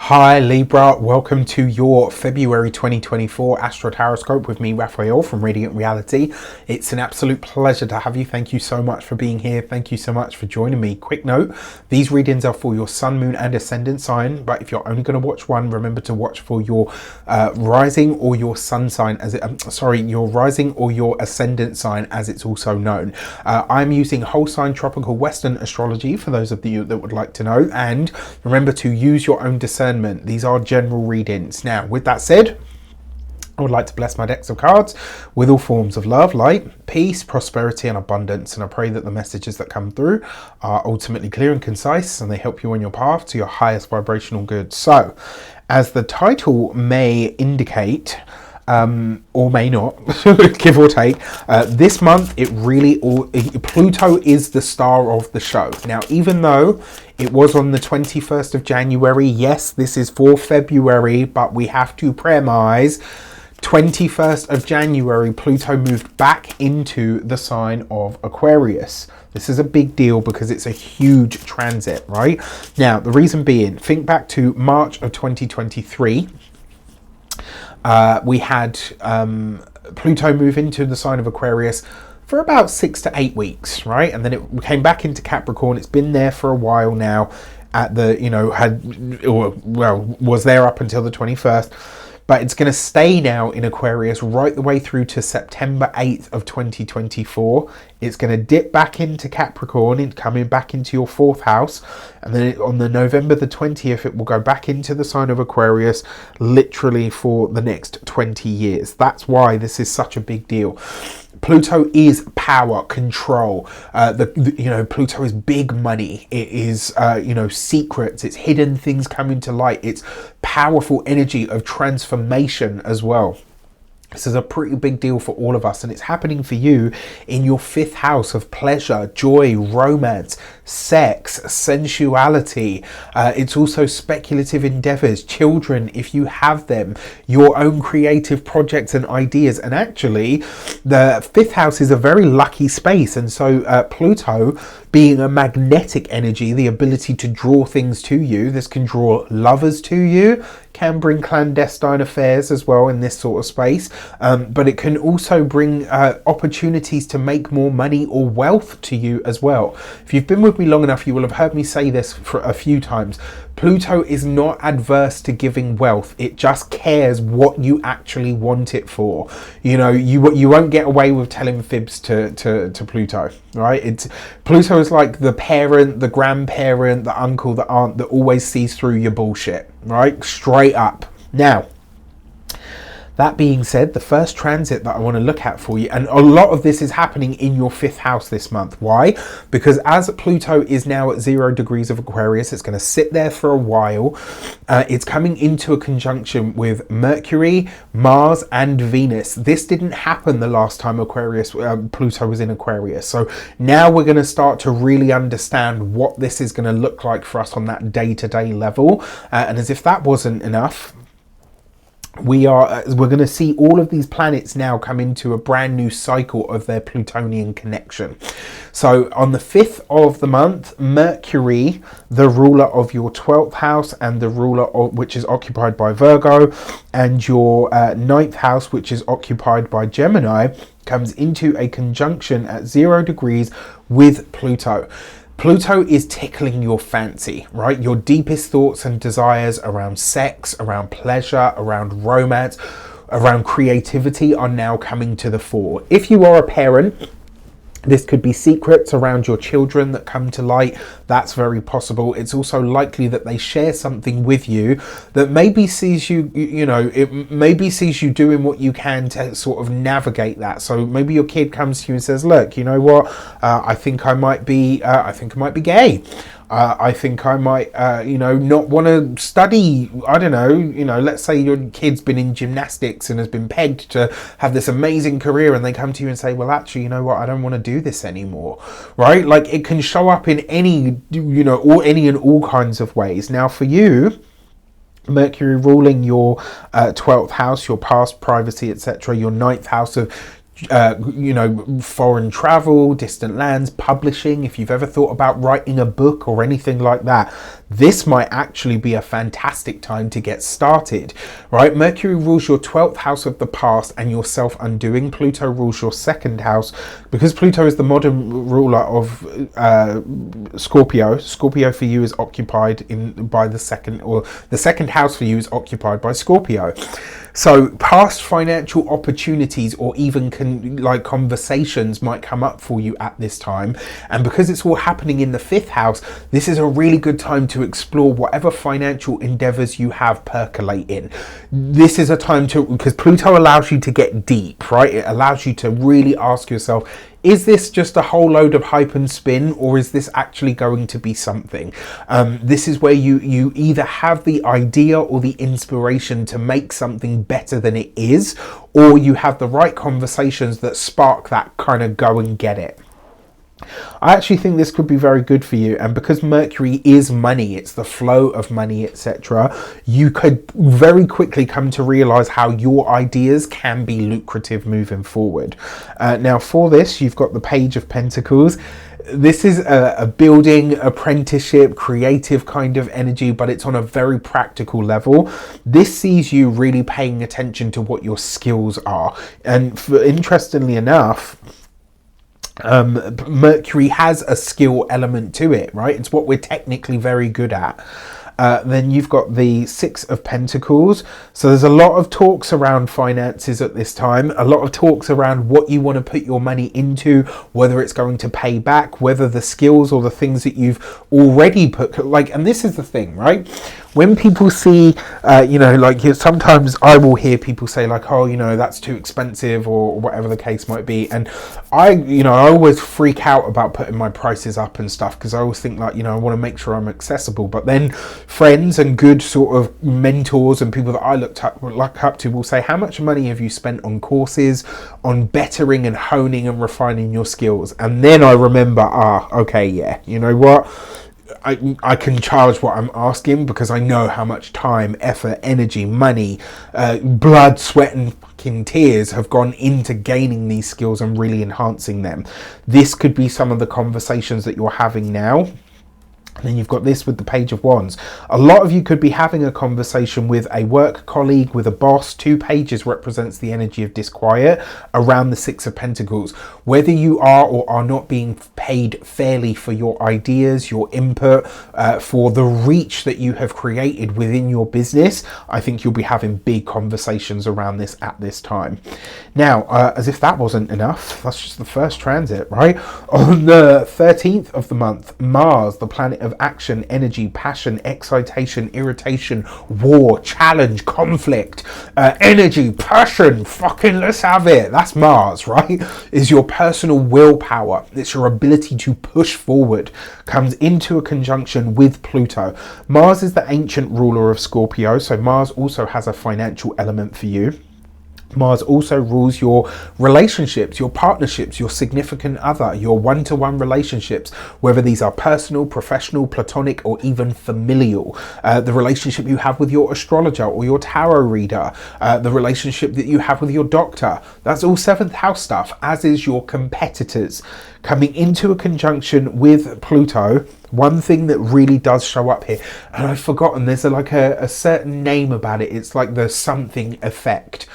Hi Libra, welcome to your February 2024 Astro Tarot with me, Raphael from Reydiant Reality. It's an absolute pleasure to have you. Thank you so much for being here. Thank you so much for joining me. Quick note, these readings are for your sun, moon and ascendant sign, but if you're only going to watch one, remember to watch for your rising or your sun sign, as it, your rising or your ascendant sign, as it's also known. I'm using whole sign tropical Western astrology for those of you that would like to know, and remember to use your own discernment. These are general readings. Now, with that said, I would like to bless my decks of cards with all forms of love, light, peace, prosperity and abundance. And I pray that the messages that come through are ultimately clear and concise and they help you on your path to your highest vibrational good. So, as the title may indicate, or may not, give or take, this month Pluto is the star of the show. Now, even though it was on the 21st of January, yes, this is for February, but we have to premise 21st of January, Pluto moved back into the sign of Aquarius. This is a big deal because it's a huge transit, right? Now, the reason being, think back to March of 2023. We had Pluto move into the sign of Aquarius for about 6 to 8 weeks, right? And then it came back into Capricorn. It's been there for a while now at the, was there up until the 21st. But it's going to stay now in Aquarius right the way through to September 8th of 2024. It's going to dip back into Capricorn and coming back into your 4th house. And then on the November the 20th, it will go back into the sign of Aquarius literally for the next 20 years. That's why this is such a big deal. Pluto is power, control. Pluto is big money. It is, secrets. It's hidden things coming to light. It's powerful energy of transformation as well. This is a pretty big deal for all of us, and it's happening for you in your 5th house of pleasure, joy, romance, sex, sensuality. It's also speculative endeavors, children, if you have them, your own creative projects and ideas. And actually, the 5th house is a very lucky space. And so Pluto, being a magnetic energy, the ability to draw things to you, this can draw lovers to you, can bring clandestine affairs as well in this sort of space, but it can also bring opportunities to make more money or wealth to you as well. If you've been with me long enough, you will have heard me say this for a few times. Pluto is not adverse to giving wealth. It just cares what you actually want it for. You won't get away with telling fibs to Pluto, right? Pluto is like the parent, the grandparent, the uncle, the aunt that always sees through your bullshit, right? Straight up. Now, that being said, the first transit that I want to look at for you, and a lot of this is happening in your 5th house this month. Why? Because as Pluto is now at 0 degrees of Aquarius, it's going to sit there for a while. It's coming into a conjunction with Mercury, Mars and Venus. This didn't happen the last time Pluto was in Aquarius. So now we're going to start to really understand what this is going to look like for us on that day-to-day level. And as if that wasn't enough, we're going to see all of these planets now come into a brand new cycle of their Plutonian connection. So on the 5th of the month, Mercury, the ruler of your 12th house and the ruler of which is occupied by Virgo, and your 9th house, which is occupied by Gemini, comes into a conjunction at 0 degrees with Pluto. Pluto is tickling your fancy, right? Your deepest thoughts and desires around sex, around pleasure, around romance, around creativity are now coming to the fore. If you are a parent, this could be secrets around your children that come to light. That's very possible. It's also likely that they share something with you that maybe sees you, it maybe sees you doing what you can to sort of navigate that. So maybe your kid comes to you and says, look, you know what? I think I might be gay. I think I might, not want to study. I don't know, let's say your kid's been in gymnastics and has been pegged to have this amazing career, and they come to you and say, well, actually, you know what? I don't want to do this anymore, right? Like, it can show up in any and all kinds of ways. Now, for you, Mercury ruling your 12th house, your past, privacy, etc., your 9th house of foreign travel, distant lands, publishing. If you've ever thought about writing a book or anything like that, this might actually be a fantastic time to get started, right? Mercury rules your 12th house of the past and your self-undoing. Pluto rules your 2nd house. Because Pluto is the modern ruler of Scorpio, Scorpio for you is occupied by the second, or the 2nd house for you is occupied by Scorpio. So past financial opportunities or even conversations might come up for you at this time. And because it's all happening in the 5th house, this is a really good time to explore whatever financial endeavors you have percolating. This is a time because Pluto allows you to get deep, right? It allows you to really ask yourself, is this just a whole load of hype and spin, or is this actually going to be something? This is where you either have the idea or the inspiration to make something better than it is, or you have the right conversations that spark that kind of go and get it. I actually think this could be very good for you, and because Mercury is money, it's the flow of money, etc., you could very quickly come to realize how your ideas can be lucrative moving forward. Now for this, you've got the Page of Pentacles. This is a building, apprenticeship, creative kind of energy, but it's on a very practical level. This sees you really paying attention to what your skills are, and interestingly enough, Mercury has a skill element to it, right? It's what we're technically very good at. Then you've got the 6 of Pentacles. So there's a lot of talks around finances at this time, a lot of talks around what you want to put your money into, whether it's going to pay back, whether the skills or the things that you've already put, and this is the thing, right? When people see, sometimes I will hear people say oh, that's too expensive or whatever the case might be. And I always freak out about putting my prices up and stuff, because I always think I want to make sure I'm accessible. But then friends and good sort of mentors and people that I look up to will say, how much money have you spent on courses, on bettering and honing and refining your skills? And then I remember, okay, yeah, you know what? I can charge what I'm asking, because I know how much time, effort, energy, money, blood, sweat and fucking tears have gone into gaining these skills and really enhancing them. This could be some of the conversations that you're having now. And then you've got this with the Page of Wands. A lot of you could be having a conversation with a work colleague, with a boss. 2 pages represents the energy of disquiet around the 6 of Pentacles. Whether you are or are not being paid fairly for your ideas, your input, for the reach that you have created within your business, I think you'll be having big conversations around this at this time. Now, as if that wasn't enough, that's just the first transit, right? On the 13th of the month, Mars, the planet of action, energy, passion, excitation, irritation, war, challenge, conflict, energy, passion, fucking let's have it. That's Mars, right? Is your personal willpower. It's your ability to push forward. Comes into a conjunction with Pluto. Mars is the ancient ruler of Scorpio, so Mars also has a financial element for you. Mars also rules your relationships, your partnerships, your significant other, your one-to-one relationships, whether these are personal, professional, platonic, or even familial. The relationship you have with your astrologer or your tarot reader, the relationship that you have with your doctor. That's all 7th house stuff, as is your competitors. Coming into a conjunction with Pluto, one thing that really does show up here, and I've forgotten, there's a certain name about it. It's like the something effect.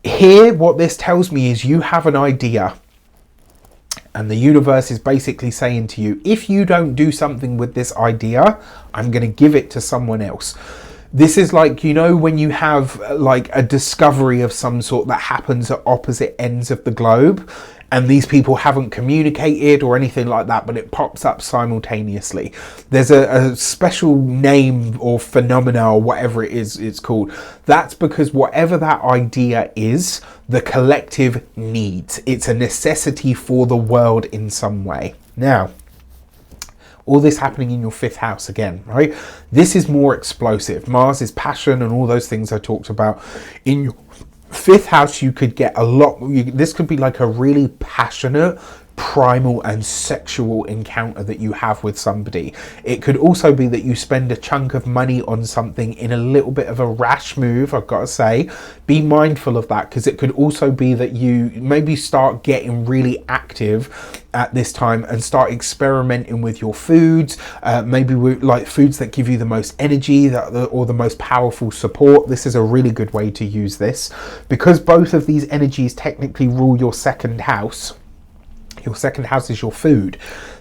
Here, what this tells me is you have an idea, and the universe is basically saying to you, if you don't do something with this idea, I'm going to give it to someone else. This is when you have a discovery of some sort that happens at opposite ends of the globe, and these people haven't communicated or anything like that, but it pops up simultaneously. There's a special name or phenomena or whatever it is it's called. That's because whatever that idea is, the collective needs. It's a necessity for the world in some way. Now, all this happening in your 5th house again, right? This is more explosive. Mars is passion and all those things I talked about. In your 5th house, you could get a lot. This could be like a really passionate, primal and sexual encounter that you have with somebody. It could also be that you spend a chunk of money on something in a little bit of a rash move, I've got to say. Be mindful of that, because it could also be that you maybe start getting really active at this time and start experimenting with your foods, maybe with like foods that give you the most energy or the most powerful support. This is a really good way to use this, because both of these energies technically rule your second house. Your second house is your food.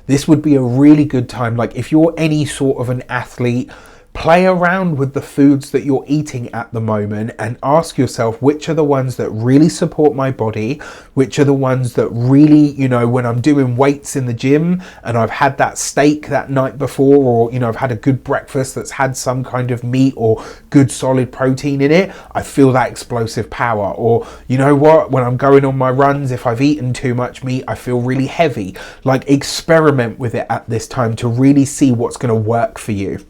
This would be a really good time, like if you're any sort of an athlete, play around with the foods that you're eating at the moment and ask yourself, which are the ones that really support my body, which are the ones that really, you know, when I'm doing weights in the gym and I've had that steak that night before, or, you know, I've had a good breakfast that's had some kind of meat or good solid protein in it, I feel that explosive power. Or, you know what, when I'm going on my runs, if I've eaten too much meat, I feel really heavy. Like, experiment with it at this time to really see what's going to work for you.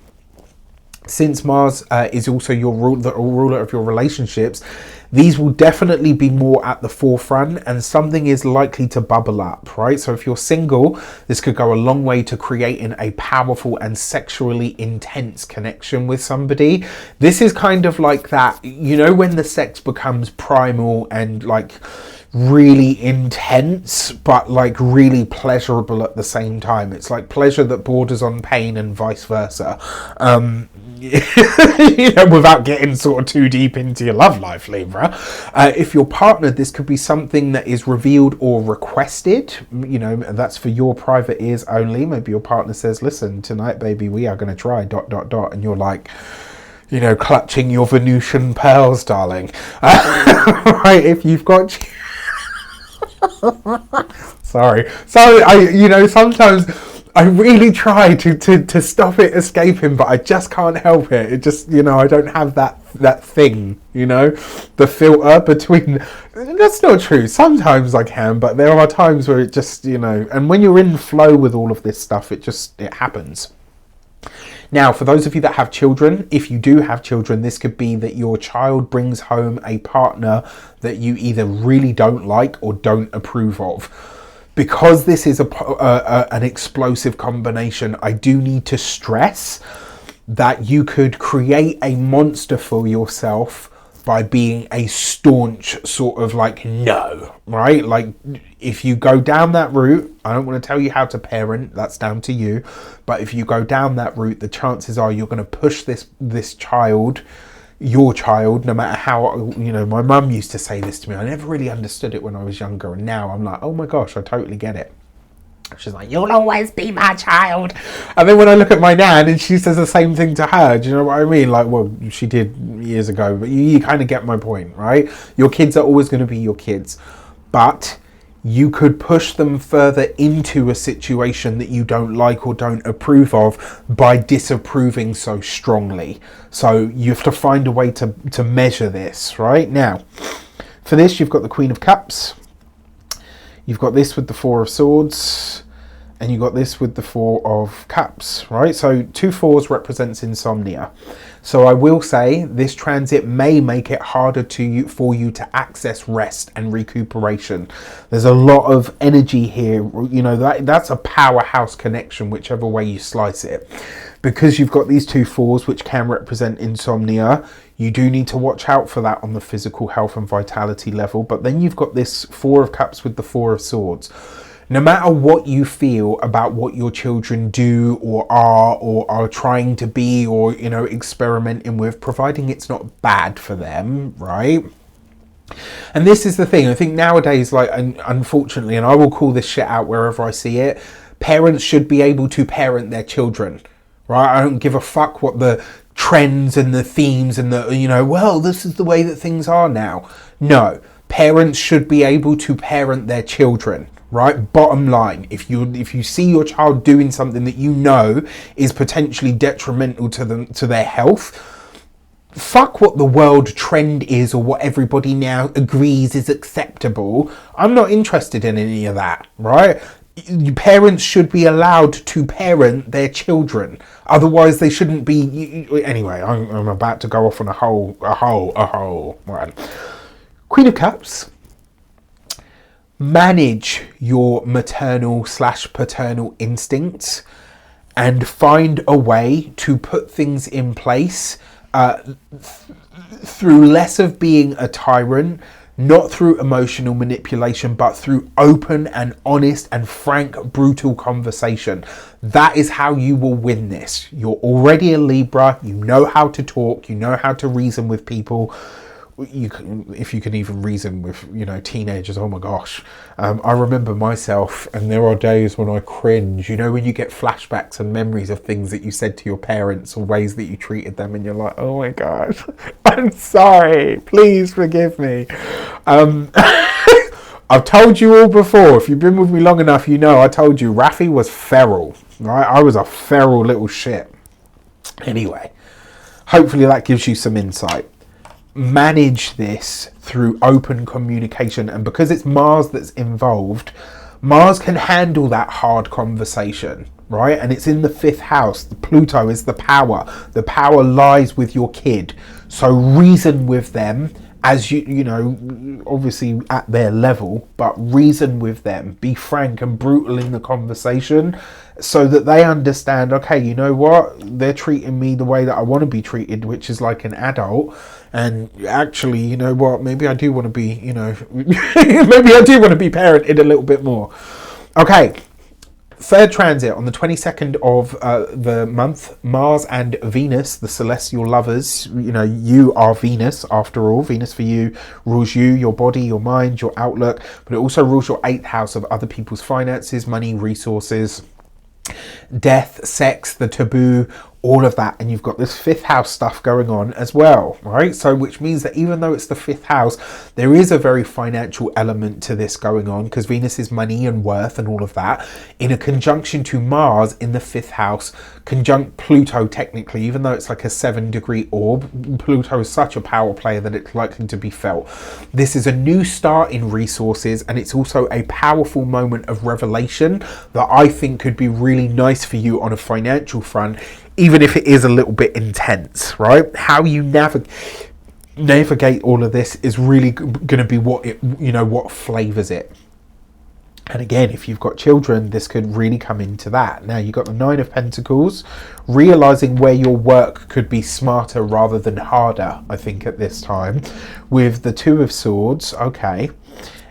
Since Mars is also the ruler of your relationships, these will definitely be more at the forefront, and something is likely to bubble up, right? So if you're single, this could go a long way to creating a powerful and sexually intense connection with somebody. This is kind of like that, you know, when the sex becomes primal and like really intense, but like really pleasurable at the same time. It's like pleasure that borders on pain and vice versa. You know, without getting sort of too deep into your love life, Libra. If you're partnered, this could be something that is revealed or requested, you know, that's for your private ears only. Maybe your partner says, listen, tonight, baby, we are going to try ... And you're like, you know, clutching your Venusian pearls, darling. Right, if you've got... Sorry, you know, sometimes I really try to stop it escaping, but I just can't help it. It just, you know, I don't have that thing, you know, the filter between. That's not true. Sometimes I can, but there are times where it just, you know, and when you're in flow with all of this stuff, it happens. Now, for those of you that have children, if you do have children, this could be that your child brings home a partner that you either really don't like or don't approve of. Because this is an explosive combination, I do need to stress that you could create a monster for yourself by being a staunch sort of like no, right? Like if you go down that route, I don't want to tell you how to parent, that's down to you. But if you go down that route, the chances are you're going to push this child, your child, no matter how, you know, my mum used to say this to me. I never really understood it when I was younger, and now I'm like, oh my gosh, I totally get it. She's like, you'll always be my child. And then when I look at my nan and she says the same thing to her, do you know what I mean? Like, well, she did years ago, but you kind of get my point, right? Your kids are always going to be your kids, but you could push them further into a situation that you don't like or don't approve of by disapproving so strongly. So you have to find a way to measure this, right? Now, for this, you've got the Queen of Cups. You've got this with the Four of Swords, and you've got this with the Four of Cups, right? So 2 4s represents insomnia. So I will say this transit may make it harder for you to access rest and recuperation. There's a lot of energy here, you know, that's a powerhouse connection, whichever way you slice it. Because you've got these 2 4s, which can represent insomnia, you do need to watch out for that on the physical health and vitality level. But then you've got this 4 of Cups with the 4 of Swords. No matter what you feel about what your children do or are trying to be, or, you know, experimenting with, providing it's not bad for them, right? And this is the thing, I think nowadays, like, unfortunately, and I will call this shit out wherever I see it, parents should be able to parent their children, right? I don't give a fuck what the trends and the themes and the, you know, well, this is the way that things are now. No, parents should be able to parent their children, right? Bottom line, if you see your child doing something that you know is potentially detrimental to their health, fuck what the world trend is or what everybody now agrees is acceptable. I'm not interested in any of that, right? Parents should be allowed to parent their children. Otherwise, they shouldn't be. Anyway, I'm about to go off on a whole. Right. Queen of Cups. manage your maternal / paternal instincts and find a way to put things in place through less of being a tyrant, not through emotional manipulation, but through open and honest and frank, brutal conversation. That is how you will win this. You're already a Libra. You know how to talk. You know how to reason with people. You can, if you can even reason with, you know, teenagers. Oh my gosh. I remember myself, and there are days when I cringe, you know, when you get flashbacks and memories of things that you said to your parents or ways that you treated them, and you're like, oh my gosh, I'm sorry, please forgive me. I've told you all before, if you've been with me long enough, you know I told you Rafi was feral, right? I was a feral little shit. Anyway, hopefully that gives you some insight. Manage this through open communication, and because it's Mars that's involved, Mars can handle that hard conversation, right? And it's in the 5th house. The Pluto is the power lies with your kid, so reason with them as you know, obviously at their level, but reason with them, be frank and brutal in the conversation so that they understand, okay, you know what, they're treating me the way that I want to be treated, which is like an adult. And actually, you know what, maybe I do want to be, you know, maybe I do want to be parented a little bit more. Okay, 3rd transit on the 22nd of the month, Mars and Venus, the celestial lovers. You know, you are Venus after all. Venus for you rules you, your body, your mind, your outlook, but it also rules your 8th house of other people's finances, money, resources, death, sex, the taboo, all of that. And you've got this 5th house stuff going on as well, right? So which means that even though it's the 5th house, there is a very financial element to this going on, because Venus is money and worth and all of that, in a conjunction to Mars in the 5th house, conjunct Pluto technically, even though it's like a 7-degree orb. Pluto is such a power player that it's likely to be felt. This is a new start in resources, and it's also a powerful moment of revelation that I think could be really nice for you on a financial front, even if it is a little bit intense, right? How you navigate all of this is really going to be what it, you know, what flavors it. And again, if you've got children, this could really come into that. Now you've got the 9 of Pentacles, realizing where your work could be smarter rather than harder, I think, at this time, with the 2 of Swords, okay,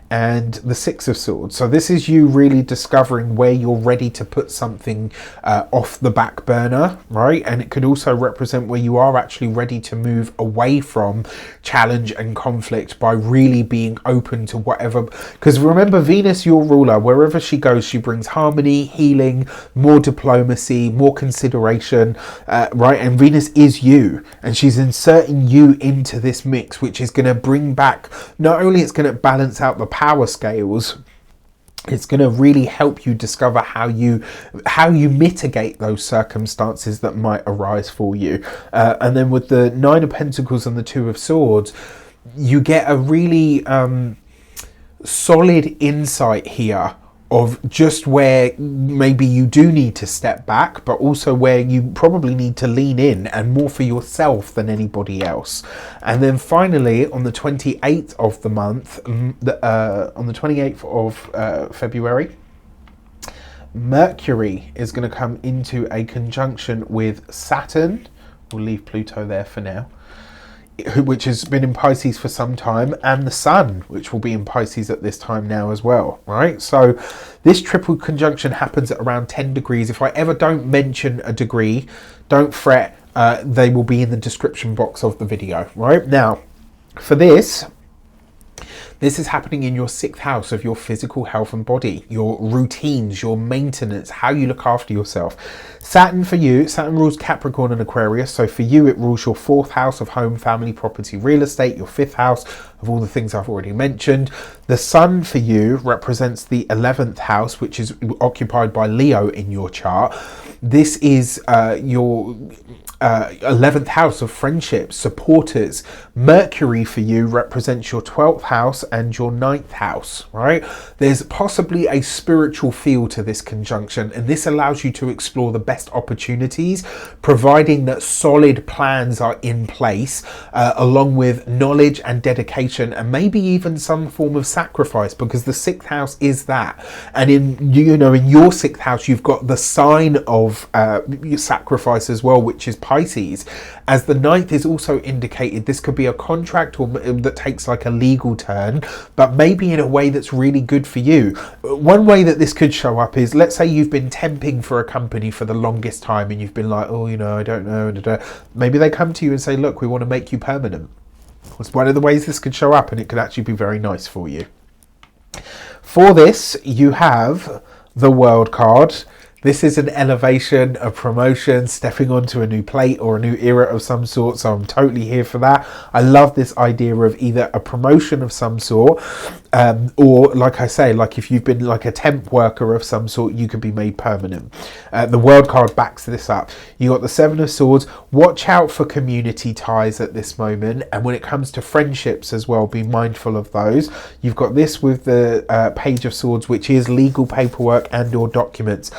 and the 6 of Swords. So this is you really discovering where you're ready to put something off the back burner, right? And it could also represent where you are actually ready to move away from challenge and conflict by really being open to whatever. Because remember, Venus, your ruler, wherever she goes, she brings harmony, healing, more diplomacy, more consideration, right? And Venus is you, and she's inserting you into this mix, which is going to bring back, not only it's going to balance out the power scales, it's going to really help you discover how you mitigate those circumstances that might arise for you. And then with the 9 of Pentacles and the 2 of Swords, you get a really solid insight here of just where maybe you do need to step back, but also where you probably need to lean in and more for yourself than anybody else. And then finally, on the 28th of the month, on the 28th of February, Mercury is going to come into a conjunction with Saturn. We'll leave Pluto there for now, which has been in Pisces for some time, and the Sun, which will be in Pisces at this time now as well, right? So this triple conjunction happens at around 10 degrees. If I ever don't mention a degree, don't fret, they will be in the description box of the video, right? Now, for this is happening in your 6th house of your physical health and body, your routines, your maintenance, how you look after yourself. Saturn for you, Saturn rules Capricorn and Aquarius. So for you, it rules your 4th house of home, family, property, real estate, your 5th house of all the things I've already mentioned. The Sun for you represents the 11th house, which is occupied by Leo in your chart. This is 11th house of friendships, supporters. Mercury for you represents your 12th house and your 9th house, right? There's possibly a spiritual feel to this conjunction, and this allows you to explore the best opportunities, providing that solid plans are in place, along with knowledge and dedication, and maybe even some form of sacrifice, because the 6th house is that. And in your 6th house, you've got the sign of sacrifice as well, which is Pisces. As the 9th is also indicated, this could be a contract or that takes like a legal turn, but maybe in a way that's really good for you. One way that this could show up is, let's say you've been temping for a company for the longest time and you've been like, oh, I don't know. Maybe they come to you and say, look, we want to make you permanent. It's one of the ways this could show up, and it could actually be very nice for you. For this, you have the World card. This is an elevation, a promotion, stepping onto a new plate or a new era of some sort. So I'm totally here for that. I love this idea of either a promotion of some sort, or like I say, like if you've been like a temp worker of some sort, you could be made permanent. The World card backs this up. You got the 7 of Swords. Watch out for community ties at this moment. And when it comes to friendships as well, be mindful of those. You've got this with the Page of Swords, which is legal paperwork and or documents.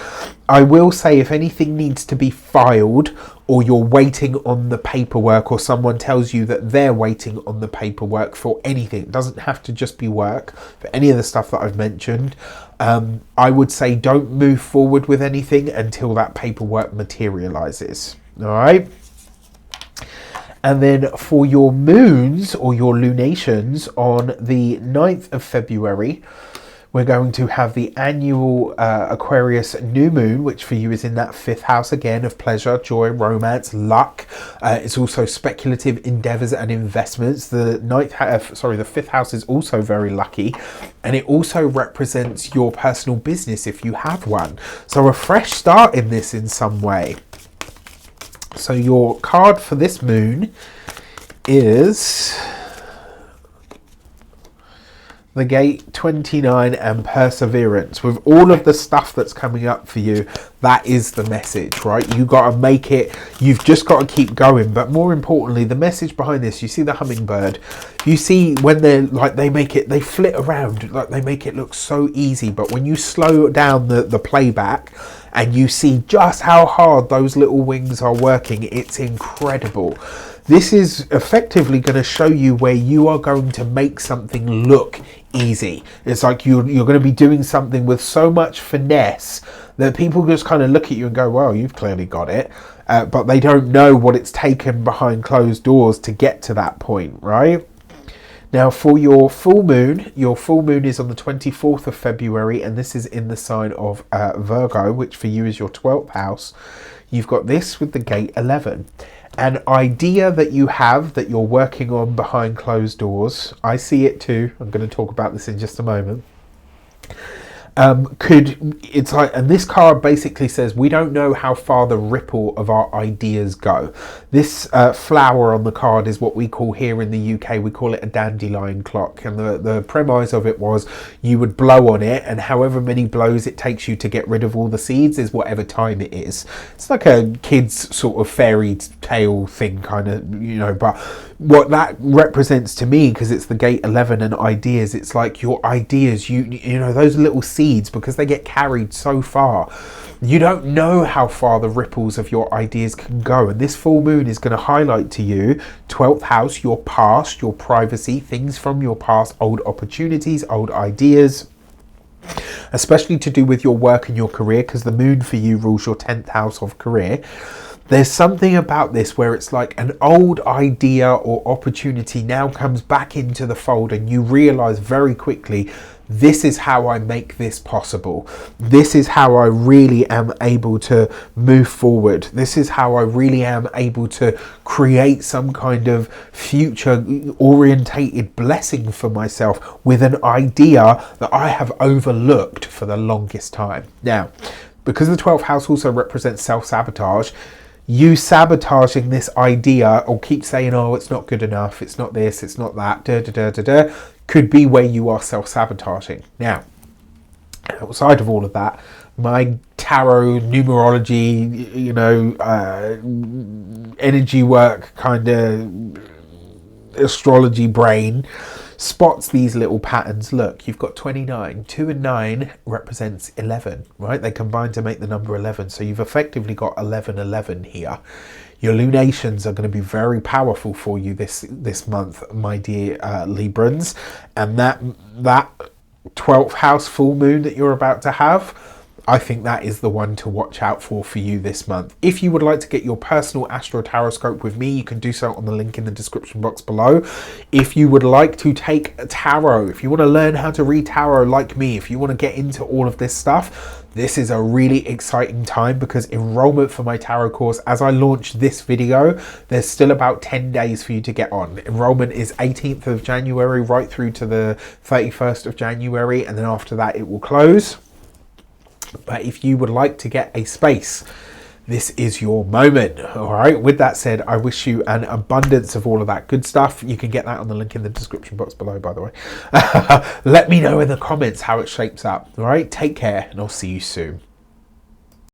I will say, if anything needs to be filed, or you're waiting on the paperwork, or someone tells you that they're waiting on the paperwork for anything, it doesn't have to just be work, for any of the stuff that I've mentioned, I would say don't move forward with anything until that paperwork materializes. All right. And then for your moons or your lunations on the 9th of February, we're going to have the annual Aquarius new moon, which for you is in that 5th house again of pleasure, joy, romance, luck. It's also speculative endeavors and investments. The 5th house is also very lucky, and it also represents your personal business if you have one. So a fresh start in this in some way. So your card for this moon is the Gate 29 and Perseverance. With all of the stuff that's coming up for you, that is the message, right? You got to make it, you've just got to keep going. But more importantly, the message behind this, you see the hummingbird, you see when they're like, they flit around, like they make it look so easy. But when you slow down the playback and you see just how hard those little wings are working, it's incredible. This is effectively going to show you where you are going to make something look easy. It's like you're going to be doing something with so much finesse that people just kind of look at you and go, well, you've clearly got it. But they don't know what it's taken behind closed doors to get to that point, right? Now for your full moon is on the 24th of February, and this is in the sign of Virgo, which for you is your 12th house. You've got this with the Gate 11. An idea that you have that you're working on behind closed doors, I see it too. I'm going to talk about this in just a moment. And this card basically says we don't know how far the ripple of our ideas go. This flower on the card is what we call here in the UK, we call it a dandelion clock. And the premise of it was you would blow on it, and however many blows it takes you to get rid of all the seeds is whatever time it is. It's like a kid's sort of fairy tale thing kind of, but what that represents to me, because it's the Gate 11 and ideas, it's like your ideas, you know, those little seeds, because they get carried so far, you don't know how far the ripples of your ideas can go. And this full moon is going to highlight to you 12th house, your past, your privacy, things from your past, old opportunities, old ideas, especially to do with your work and your career, because the moon for you rules your 10th house of career. There's something about this where it's like an old idea or opportunity now comes back into the fold, and you realize very quickly, this is how I make this possible. This is how I really am able to move forward. This is how I really am able to create some kind of future orientated blessing for myself with an idea that I have overlooked for the longest time. Now, because the 12th house also represents self-sabotage, you sabotaging this idea or keep saying, oh, it's not good enough, it's not this, it's not that, could be where you are self-sabotaging. Now, outside of all of that, my tarot, numerology, you know, energy work kind of astrology brain spots these little patterns. Look, you've got 29. 2 and 9 represents 11, right? They combine to make the number 11. So you've effectively got 11 here. Your lunations are going to be very powerful for you this month, my dear Librans. And that 12th house full moon that you're about to have, I think that is the one to watch out for you this month. If you would like to get your personal Astro Tarot with me, you can do so on the link in the description box below. If you would like to take tarot, if you want to learn how to read tarot like me, if you want to get into all of this stuff, this is a really exciting time because enrollment for my tarot course, as I launch this video, there's still about 10 days for you to get on. Enrollment is 18th of January right through to the 31st of January, and then after that it will close. But if you would like to get a space, this is your moment. All right, with that said, I wish you an abundance of all of that good stuff. You can get that on the link in the description box below, by the way. Let me know in the comments how it shapes up. All right, take care, and I'll see you soon.